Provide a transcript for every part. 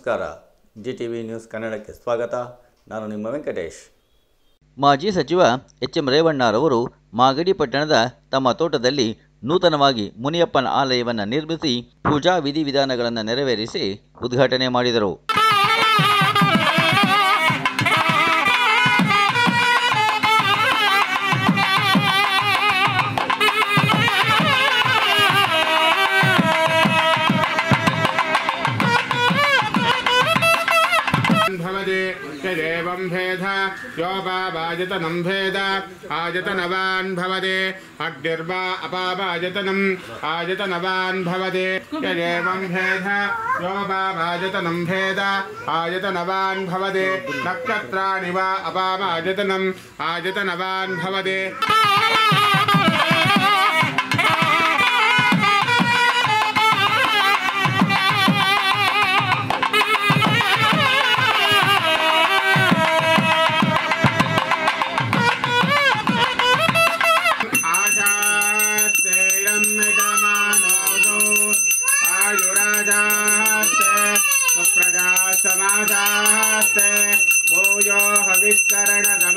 ನಮಸ್ಕಾರ. GTV news ಕನ್ನಡಕ್ಕೆ ಸ್ವಾಗತ. ನಾನು ನಿಮ್ಮ ವೆಂಕಟೇಶ್. ಮಾಜಿ ಸಚಿವ ಎಚ್.ಎಂ. ರೇವಣ್ಣರವರು ಮಾಗಡಿ ಪಟ್ಟಣದ ತಮ್ಮ ತೋಟದಲ್ಲಿ ನೂತನವಾಗಿ ಮುನಿಯಪ್ಪನ ಆಲಯವನ್ನು ನಿರ್ಮಿಸಿ ಪೂಜಾ ವಿಧಿವಿಧಾನಗಳನ್ನು ನೆರವೇರಿಸಿ ಉದ್ಘಾಟನೆ ಮಾಡಿದರು. देवं भेद योपावायतनं भेद आयतनवान् भवते अग्निर्वा अपावायतनम् आयतनवान् भवते यदेवं भेद योपावायतनं भेद आयतनवान् भवते नक्षत्राणि वा अपावायतनम् आयतनवान् भवते समासास्ते भूयो हविष्करणदमासास्ते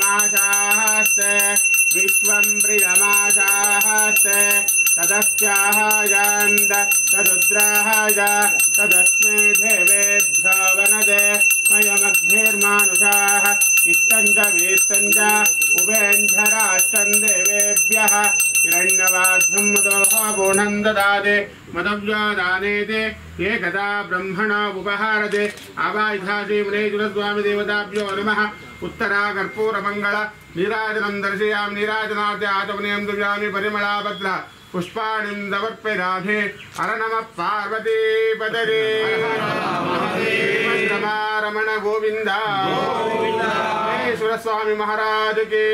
विश्वं प्रियमासास्ते तदस्याहायान्द तदुद्राहाय तदस्मै देवेभ्यो वनदे मयमग्निर्मानुषाः इष्टं च वीष्टं च उभेञ्झराष्टं देवेभ्यः हिरण्यवाद्भं मदोः पूर्णं ददाति मदव्यादानेते एकदा ब्रह्मणा उपहारते आवायुधासि मुनेश्वरस्वामी देवताभ्यो नमः. उत्तरा कर्पूरमङ्गल नीराजनं दर्शयामि. नीराजनार्थे आचमनीयं दुर्यामि परिमलाभद्र पुष्पाणिं समर्पयामि. हर नमः पार्वतीपतये रमण गोविन्द सुरस्वामी महाराज के.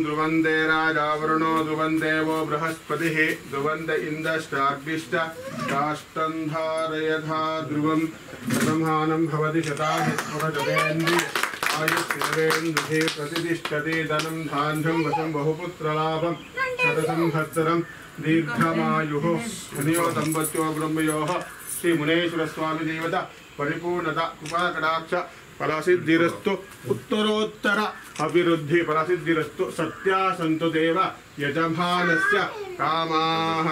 ध्रुवंदे राजावरणो ध्रुवंदे वो बृहस्पतिः ध्रुवंद इंद्रश्चाग्निश्च काष्ठं धारयथा ध्रुवं शतमानं भवति शताधिकशतेन्द्रिय आयुष्येवेन्द्रिये प्रतिष्ठते धनं धान्यं वशं बहुपुत्रलाभं शतसंवत्सरं दीर्घमायुः धन्यो दम्पत्यो ब्रह्मयोः श्री मुनेश्वर स्वामी देवता परिपूर्णता कृपाकटाक्ष फलसिद्धिरस्तु उत्तरोत्तर अभिवृद्धि फलसिद्धिरस्तु सत्या सन्तु देव यजमानस्य कामाः.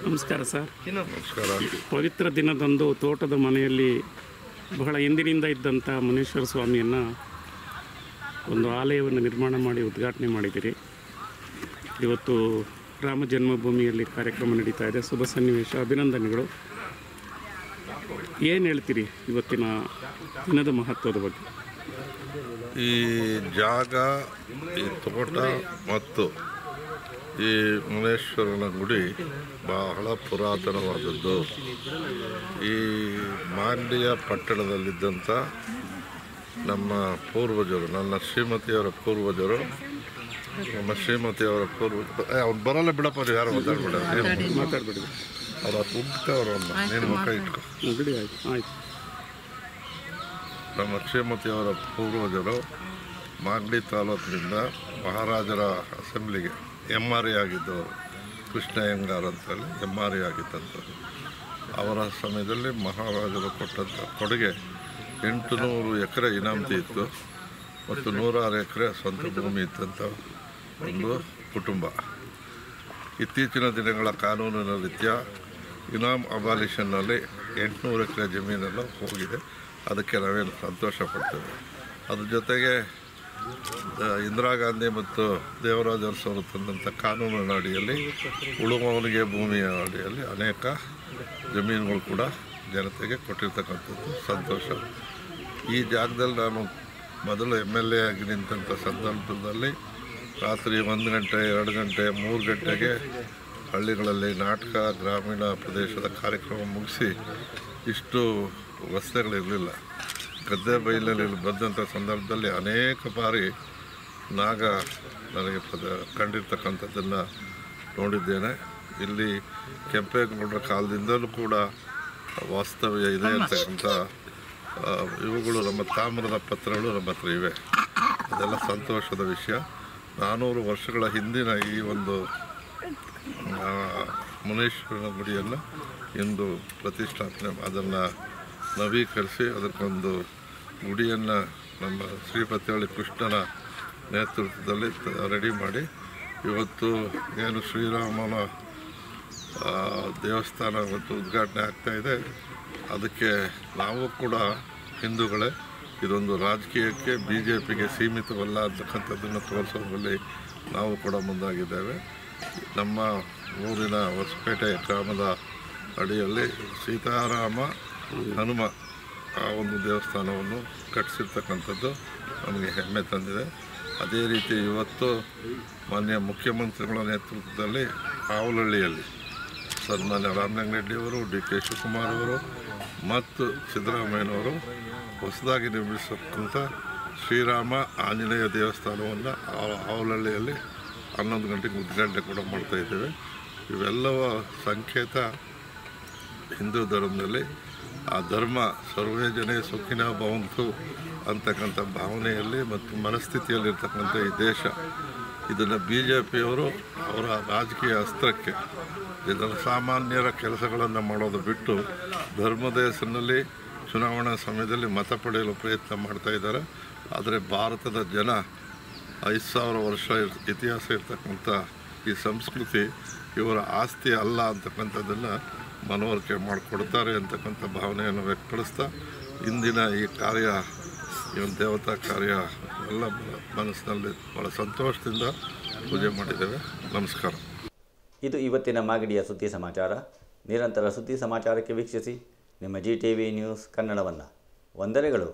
ನಮಸ್ಕಾರ ಸರ್. ಪವಿತ್ರ ದಿನದಂದು ತೋಟದ ಮನೆಯಲ್ಲಿ ಬಹಳ ಹಿಂದಿನಿಂದ ಇದ್ದಂಥ ಮುನೇಶ್ವರ ಸ್ವಾಮಿಯನ್ನು ಒಂದು ಆಲಯವನ್ನು ನಿರ್ಮಾಣ ಮಾಡಿ ಉದ್ಘಾಟನೆ ಮಾಡಿದ್ದೀರಿ. ಇವತ್ತು ರಾಮ ಜನ್ಮಭೂಮಿಯಲ್ಲಿ ಕಾರ್ಯಕ್ರಮ ನಡೀತಾ ಇದೆ. ಶುಭ ಸನ್ನಿವೇಶ, ಅಭಿನಂದನೆಗಳು. ಏನು ಹೇಳ್ತೀರಿ ಇವತ್ತಿನ ದಿನದ ಮಹತ್ವದ ಬಗ್ಗೆ? ಈ ಜಾಗ, ಈ ತೋಟ ಮತ್ತು ಈ ಮುನೇಶ್ವರನ ಗುಡಿ ಬಹಳ ಪುರಾತನವಾದದ್ದು. ಈ ಮಾಗಡಿಯ ಪಟ್ಟಣದಲ್ಲಿದ್ದಂಥ ನಮ್ಮ ಪೂರ್ವಜರು, ನನ್ನ ಶ್ರೀಮತಿಯವರ ಪೂರ್ವಜರು, ಅವ್ನು ಬರೋಲ್ಲ ಬಿಡಪ್ಪ, ನೀವು ಯಾರು ಮಾತಾಡ್ಬೇಡಿ, ಅವ್ರು ಉಗ್ತವ್ರನ್ನ ನೀನು ಮುಖ ಇಟ್ಕೊ. ನಮ್ಮ ಶ್ರೀಮತಿಯವರ ಪೂರ್ವಜರು ಮಾಗಡಿ ತಾಲೂಕಿನಿಂದ ಮಹಾರಾಜರ ಅಸೆಂಬ್ಲಿಗೆ MRA ಆಗಿದ್ದವರು, ಕೃಷ್ಣ ಅಯ್ಯಂಗಾರ್ ಅಂತೇಳಿ MRA ಆಗಿದ್ದಂಥದ್ದು. ಅವರ ಸಮಯದಲ್ಲಿ ಮಹಾರಾಜರು ಕೊಟ್ಟಂಥ ಕೊಡುಗೆ 800 ಎಕರೆ ಇನಾಮತಿ ಇತ್ತು ಮತ್ತು 106 ಎಕರೆ ಸ್ವಂತ ಭೂಮಿ ಇತ್ತಂಥ ಒಂದು ಕುಟುಂಬ. ಇತ್ತೀಚಿನ ದಿನಗಳ ಕಾನೂನಿನ ರೀತ್ಯ ಇನಾಮ್ ಅಬಾಲಿಷನ್ನಲ್ಲಿ 800 ಎಕರೆ ಜಮೀನೆಲ್ಲ ಹೋಗಿದೆ. ಅದಕ್ಕೆ ನಾವೇನು ಸಂತೋಷ ಪಡ್ತೇವೆ. ಅದ್ರ ಜೊತೆಗೆ ಇಂದಿರಾ ಗಾಂಧಿ ಮತ್ತು ದೇವರಾಜ ಅರಸು ಅವರು ತಂದಂಥ ಕಾನೂನಿನ ಅಡಿಯಲ್ಲಿ ಉಳುವವನಿಗೆ ಭೂಮಿಯ ಅಡಿಯಲ್ಲಿ ಅನೇಕ ಜಮೀನುಗಳು ಕೂಡ ಜನತೆಗೆ ಕೊಟ್ಟಿರ್ತಕ್ಕಂಥದ್ದು ಸಂತೋಷ. ಈ ಜಾಗದಲ್ಲಿ ನಾನು ಮೊದಲು MLA ಆಗಿ ನಿಂತಹ ಸಂದರ್ಭದಲ್ಲಿ ರಾತ್ರಿ 1 ಗಂಟೆ 2 ಗಂಟೆ 3 ಗಂಟೆಗೆ ಹಳ್ಳಿಗಳಲ್ಲಿ ನಾಟಕ, ಗ್ರಾಮೀಣ ಪ್ರದೇಶದ ಕಾರ್ಯಕ್ರಮ ಮುಗಿಸಿ ಇಷ್ಟು ರಸ್ತೆಗಳಿರಲಿಲ್ಲ. ಗದ್ದೆ ಬೈಲಲ್ಲಿ ಬಂದಂಥ ಸಂದರ್ಭದಲ್ಲಿ ಅನೇಕ ಬಾರಿ ನಾಗ ನನಗೆ ಕಂಡಿರ್ತಕ್ಕಂಥದ್ದನ್ನು ನೋಡಿದ್ದೇನೆ. ಇಲ್ಲಿ ಕೆಂಪೇಗೌಡರ ಕಾಲದಿಂದಲೂ ಕೂಡ ವಾಸ್ತವ್ಯ ಇದೆ ಅಂತಕ್ಕಂಥ ಇವುಗಳು ನಮ್ಮ ತಾಮ್ರದ ಪತ್ರಗಳು ನಮ್ಮ ಹತ್ರ ಇವೆ. ಅದೆಲ್ಲ ಸಂತೋಷದ ವಿಷಯ. 400 ವರ್ಷಗಳ ಹಿಂದಿನ ಈ ಒಂದು ಮುನೇಶ್ವರನ ಗುಡಿಯನ್ನು ಇಂದು ಪ್ರತಿಷ್ಠಾಪನೆ, ಅದನ್ನು ನವೀಕರಿಸಿ ಅದಕ್ಕೊಂದು ಗುಡಿಯನ್ನು ನಮ್ಮ ಶ್ರೀಪತಿಹಳ್ಳಿ ಕೃಷ್ಣನ ನೇತೃತ್ವದಲ್ಲಿ ರೆಡಿ ಮಾಡಿ ಇವತ್ತು ಏನು ಶ್ರೀರಾಮನ ದೇವಸ್ಥಾನ ಇವತ್ತು ಉದ್ಘಾಟನೆ ಆಗ್ತಾಯಿದೆ. ಅದಕ್ಕೆ ನಾವು ಕೂಡ ಹಿಂದೂಗಳೇ, ಇದೊಂದು ರಾಜಕೀಯಕ್ಕೆ BJPಗೆ ಸೀಮಿತವಲ್ಲ ಅಂತಕ್ಕಂಥದ್ದನ್ನು ತೋರಿಸೋದ್ರಲ್ಲಿ ನಾವು ಕೂಡ ಮುಂದಾಗಿದ್ದೇವೆ. ನಮ್ಮ ಊರಿನ ಹೊಸಪೇಟೆ ಗ್ರಾಮದ ಅಡಿಯಲ್ಲಿ ಸೀತಾರಾಮ ಹನುಮ ಆ ಒಂದು ದೇವಸ್ಥಾನವನ್ನು ಕಟ್ಟಿಸಿರ್ತಕ್ಕಂಥದ್ದು ನಮಗೆ ಹೆಮ್ಮೆ ತಂದಿದೆ. ಅದೇ ರೀತಿ ಇವತ್ತು ಮಾನ್ಯ ಮುಖ್ಯಮಂತ್ರಿಗಳ ನೇತೃತ್ವದಲ್ಲಿ ಆವಲಹಳ್ಳಿಯಲ್ಲಿ ಸನ್ಮಾನ್ಯ ರಾಮಲಿಂಗಾರೆಡ್ಡಿಯವರು, DK ಶಿವಕುಮಾರ್ ಅವರು ಮತ್ತು ಸಿದ್ದರಾಮಯ್ಯನವರು ಹೊಸದಾಗಿ ನಿರ್ಮಿಸತಕ್ಕಂಥ ಶ್ರೀರಾಮ ಆಂಜನೇಯ ದೇವಸ್ಥಾನವನ್ನು ಆವಲಹಳ್ಳಿಯಲ್ಲಿ 11 ಗಂಟೆಗೆ ಉದ್ಘಾಟನೆ ಕೂಡ ಮಾಡ್ತಾಯಿದ್ದೇವೆ. ಇವೆಲ್ಲವ ಸಂಕೇತ ಹಿಂದೂ ಧರ್ಮದಲ್ಲಿ ಆ ಧರ್ಮ ಸರ್ವೇ ಜನೇ ಸುಖಿನ ಭವಂತು ಅಂತಕ್ಕಂಥ ಭಾವನೆಯಲ್ಲಿ ಮತ್ತು ಮನಸ್ಥಿತಿಯಲ್ಲಿರ್ತಕ್ಕಂಥ ಈ ದೇಶ, ಇದನ್ನು BJPಯವರು ಅವರ ರಾಜಕೀಯ ಅಸ್ತ್ರಕ್ಕೆ ಸಾಮಾನ್ಯರ ಕೆಲಸಗಳನ್ನು ಮಾಡೋದು ಬಿಟ್ಟು ಧರ್ಮದ ಹೆಸರಿನಲ್ಲಿ ಚುನಾವಣಾ ಸಮಯದಲ್ಲಿ ಮತ ಪಡೆಯಲು ಪ್ರಯತ್ನ ಮಾಡ್ತಾ ಇದ್ದಾರೆ. ಆದರೆ ಭಾರತದ ಜನ 5000 ವರ್ಷ ಇತಿಹಾಸ ಇರ್ತಕ್ಕಂಥ ಈ ಸಂಸ್ಕೃತಿ ಇವರ ಆಸ್ತಿ ಅಲ್ಲ ಅಂತಕ್ಕಂಥದ್ದನ್ನು ಮನವರಿಕೆ ಮಾಡಿಕೊಡ್ತಾರೆ ಅಂತಕ್ಕಂಥ ಭಾವನೆಯನ್ನು ವ್ಯಕ್ತಪಡಿಸ್ತಾ ಇಂದಿನ ಈ ಕಾರ್ಯ, ಈ ಒಂದು ದೇವತಾ ಕಾರ್ಯ ಎಲ್ಲ ಮನಸ್ಸಿನಲ್ಲಿ ಭಾಳ ಸಂತೋಷದಿಂದ ಪೂಜೆ ಮಾಡಿದ್ದೇವೆ. ನಮಸ್ಕಾರ. ಇದು ಇವತ್ತಿನ ಮಾಗಡಿಯ ಸುದ್ದಿ ಸಮಾಚಾರ. ನಿರಂತರ ಸುದ್ದಿ ಸಮಾಚಾರಕ್ಕೆ ವೀಕ್ಷಿಸಿ ನಿಮ್ಮ GTV ನ್ಯೂಸ್ ಕನ್ನಡವನ್ನು. ವಂದನೆಗಳು.